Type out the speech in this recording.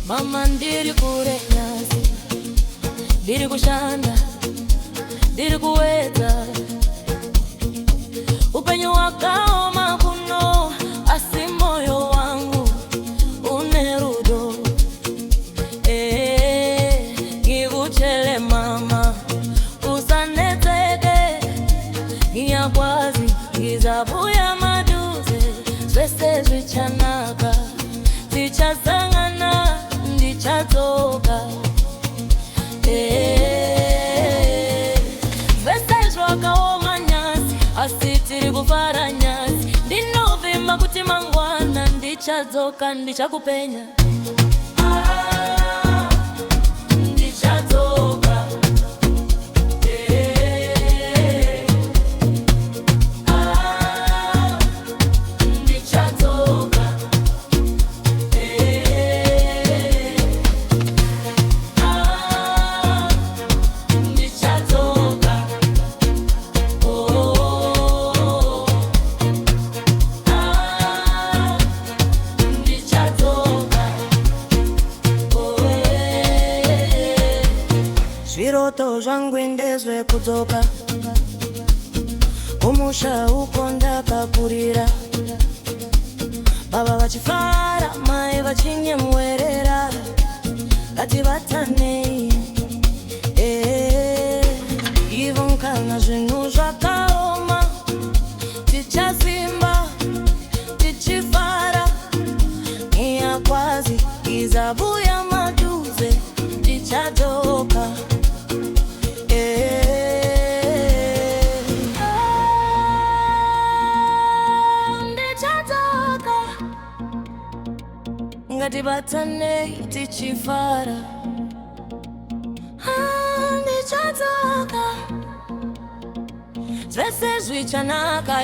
Mama ndiri kure nyasi, ndiri kushanda, ndiri kuwedza upenyu wakaoma kuno, asi moyo wangu une rudo. Ngikuchele mama, usaneteke, ngiyakwazi, ngizabuya maduze, zvese zvichanaka, tichasangana, Ndichadzoka. Vese zvakaoma nyasi, asi tiri kufara nyasi. Ndinovimba kuti mangwana ndichadzoka, ndichakupenya. Ndichadzoka. Zviroto zvangu ndezvekudzoka kumusha uko ndakakurira, baba vachifara, mai vachinyemwerera, ngativatanei ivo kana zvinhu zvakaoma, tichasimba tichifara, ngiyakwazi, izabuya maduze, Ndichadzoka. Ngatibatanei tichifara, Ndichadzoka, zvese zvichanaka.